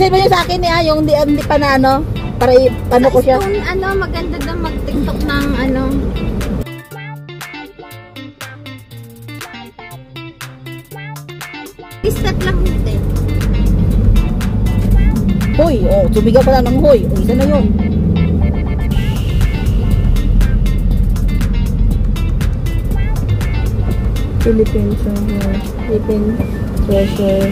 isend mo yung sa akin niya, yung hindi pa na ano, para ano ko siya. Kung ano, maganda daw mag-TikTok ng ano. Step lang hindi. Hoy, oh, sumigaw pala ng hoy. O, isa na yun. Philippine treasure.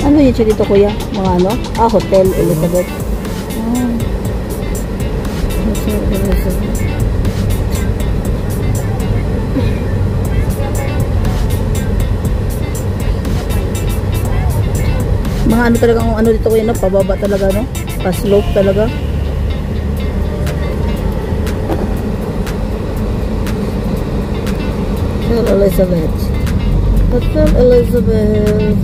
Ano yun siya dito, kuya? Mga ano? Hotel Elizabeth. Hotel Elizabeth. Mga ano talaga kung ano dito, kuya, no? Pababa talaga, no? Pa-slope talaga. Hotel Elizabeth. Hotel Elizabeth.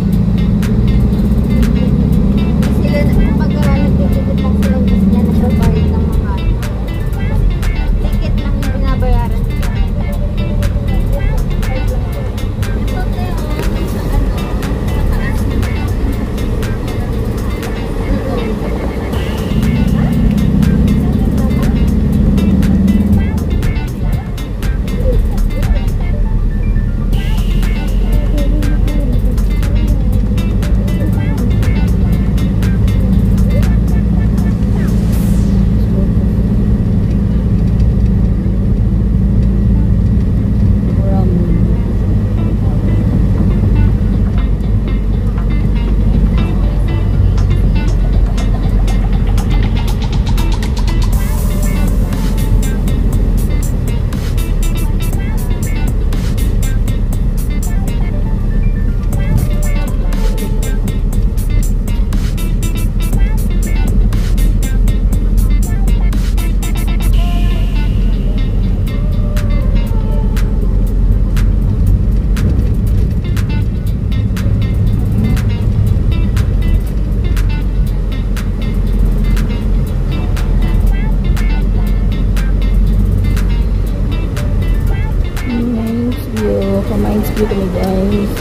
Reminds me to me, guys.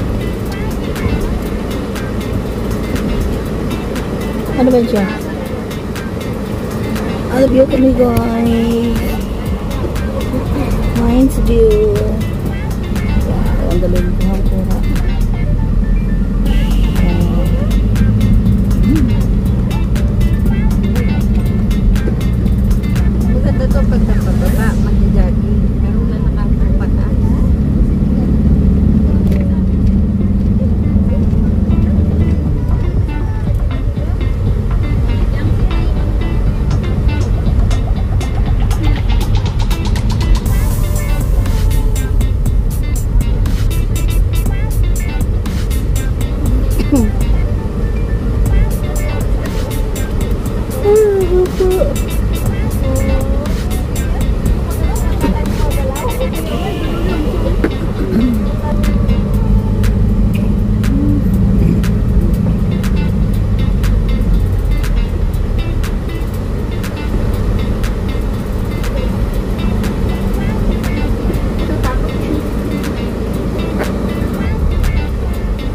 Ano ba siya? Ano view kami, guys? Reminds view. Wow, ang galing ko ang kura. Maganda to pag napababa, mag-jogging. Pero wala nakapagpataan.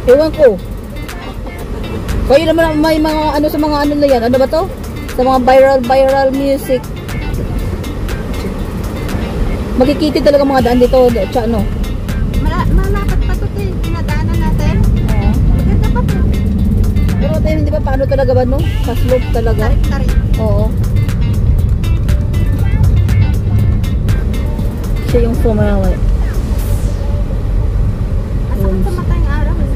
Ewan ko. Kayo naman may mga ano sa mga ano na yan. Ano ba to? Sa mga viral music. Magkikiti talaga mga daan dito. Tsa ano? Malapad pa to eh. Pinadaanan natin. Oo. Maganda pa to. Pero tayo hindi ba paano talaga ba no? Pa-slope talaga. Tarik-tarik. Oo. Siya yung fumawa. Asa kung tumatay ang araw eh.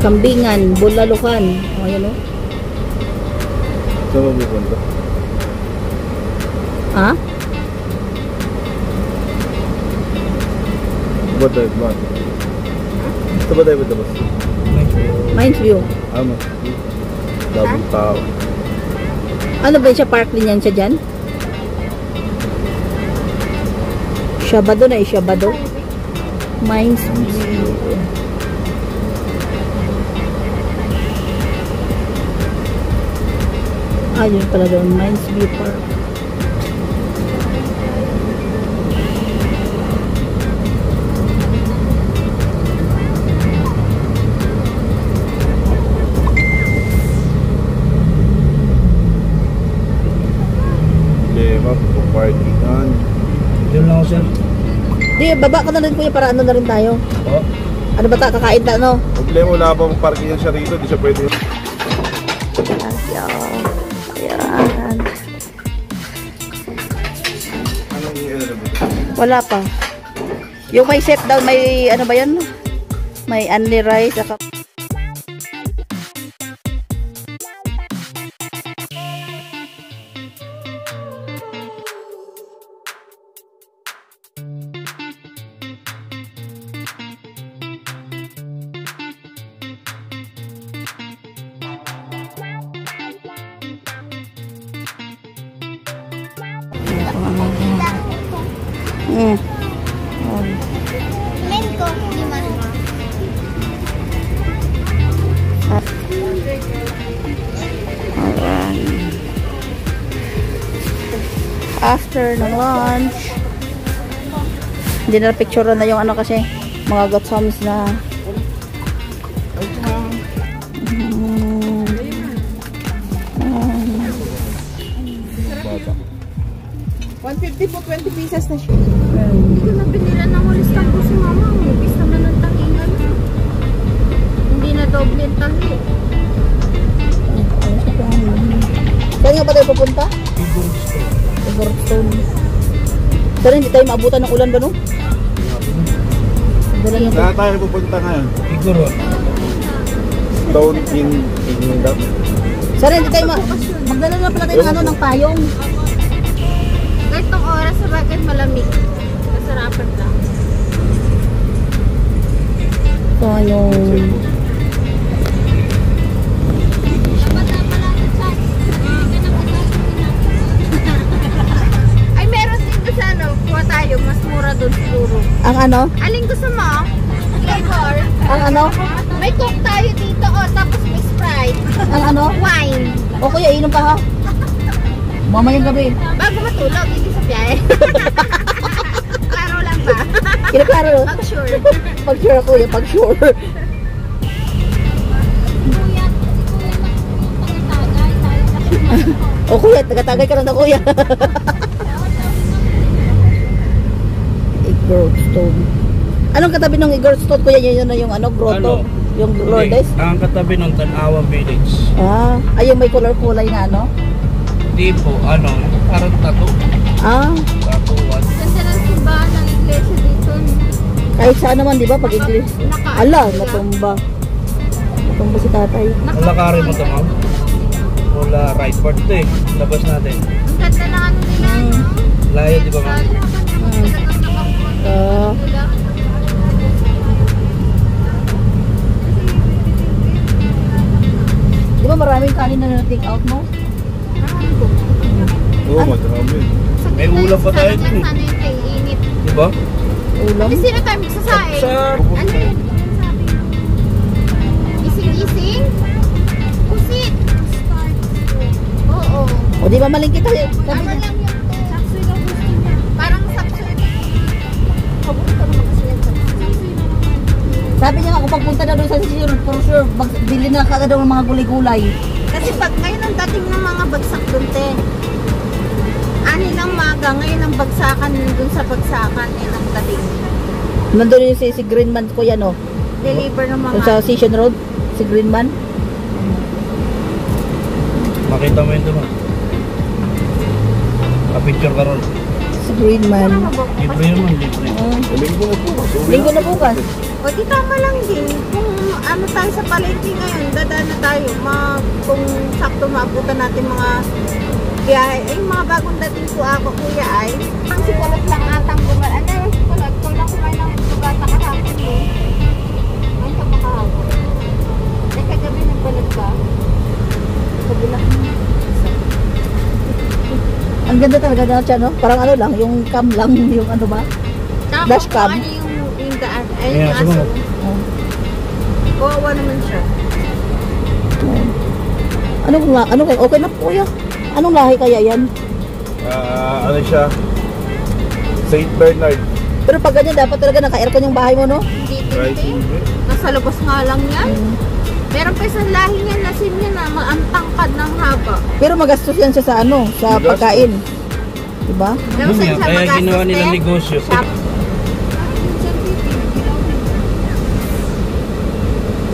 Kambingan, Bulalukan. O, yan o. Saan mo pupunta? Ha? Ba tayo ba? Gusto ba tayo ba? Mines View. Mas daming tao. Ano ba siya? Park din yan siya dyan? Shabado na Shabado. Mines View. Yun pala doon. Mines View Park. Parkingan. Diyan lang ako, sir. Di, baba ka na rin kuya para ano na rin tayo. Oh. Ano ba kakain ta, no? Problema, wala pa mong parkingan siya rito. Di siya pwede. Ayan. Anong i-ano ba? Wala pa. Yung may set down, may ano ba yan? May only rice. Saka... After ng lunch, hindi na picture na yung ano kasi mga gotsams na Bata. 150 po, 20 pieces na siya. Hindi ko na binila ng walis po si mama. Ubis naman ng tangingan. Hindi na doble ang tangi. saan nga ba tayo pupunta? Igorstone. Sana hindi tayo maabutan ng ulan ba no? Saan tayo pupunta ngayon? Siguro. Stone in England. Sana hindi tayo magdala na pala tayo ng ano ng payong. Kahit tong oras sa bagay malamig. Masarapan lang. So yung Ay, meron din doon sa ano. Kuha tayo. Mas mura doon siguro. ang ano? Aling gusto mo? Flavor? Ang ano? May coke tayo dito. Oh, tapos may Sprite. Ang ano? Wine. O kuya, inom pa ha? Mamayang gabi. Bago matulog, hindi sa biyahe. Klaro lang ba? Kinaklaro. Pag sure. Pag sure kuya, pag sure. O kuya, taga-tagay ka lang na kuya. Igorstone. Anong katabi ng Igorstone kuya? Yun na yung ano, grotto? Ano? Yung Lourdes? Ang katabi ng Tanawa Village. Ay yung may color-kulay na ano? Hindi po, parang tattoo. Tattooan. Ganda ng simbahan ng iglesia dito. Kahit saan naman, di ba? Pag English. Ala, natumba. Natumba si tatay. Lalakari mo ito, ma'am. Mula right part ito eh. Labas natin. Ang ganda na ano nila, no? Layo, di ba, ma'am? Di ba maraming kanin na na-take out mo? Oo, madrami. May ulam pa tayo dun eh. Sana yung init. Di ba? Ulam? Kasi sino tayo magsasain? Sir! Ano yun? Ising-ising? Pusit. Oo. O di ba malingkit tayo? Ano lang yung saksoy na gusto niya. Parang saksoy. Paborito naman kasi yan. Saksoy na naman. Sabi niya nga kung pagpunta na doon sa sisyon, for sure, bili na kagad ng mga gulay-gulay. Kasi pag ngayon ang dating ng mga bagsak doon, te. Ani ng maga, ngayon ang bagsakan doon sa bagsakan, ang dating. Nandun yung si Greenman ko yan, o. Deliver ng mga... Doon sa Station Road, si Greenman. Makita mo yun doon, ma'am. Pa-picture ka ron. Si Greenman. Libre yun, ma'am. Libre. Linggo na bukas. Linggo na bukas. O di tama lang din. Kung ano tayo sa palengke ngayon, dadaan na tayo. Kung sakto maabutan natin mga biyahe. Ay, mga bagong dating po ako, kuya ay. Ang sikulot lang atang gumal. Ano yung sikulot? Kung lang kumain ng sugata kahapon mo. Ay, sa makahapon. Ay, kagabi nagbalag ka. Kabilang. Ang ganda talaga na siya, no? Parang ano lang, yung cam lang, yung ano ba? Dashcam. Ano yung daan? Ay, Ayan, yung aso. sumunod. Oh. Kawawa naman siya. Okay na po kuya. Anong lahi kaya yan? Ano siya? Saint Bernard. Pero pag ganyan, dapat talaga naka-aircon yung bahay mo, no? Hindi Rising. nasa labas nga lang yan. Meron pa isang lahi niyan na niya na ang tangkad ng haba. Pero magastos yan siya sa ano, sa Magastos. pagkain. Diba? Pero Yun sa nga, isang kaya magastos ginawa nilang din, negosyo. shop.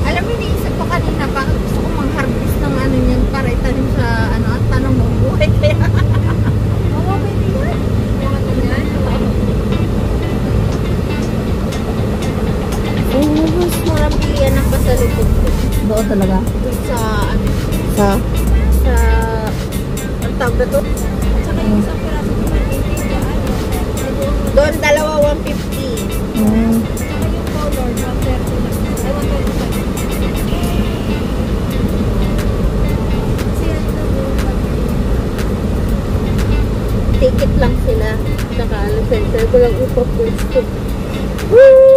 Alam mo, iniisip ko kanina, bakit gusto ko mang-harvest ng ano niyan para itanim sa ano, at tanong mo buhay kaya. Oo, pwede yan. Mga ganyan. Mas marang bilihan ng pasalubog ko. Doon talaga. Doon sa ano, Sa, sa ang tawag na to? At saka yung isang piraso ko doon, dalawa 150. Saka yung color, 130 lang. Ay, 125. Ticket lang sila. Saka ano, center ko lang ipapost ko. Woo!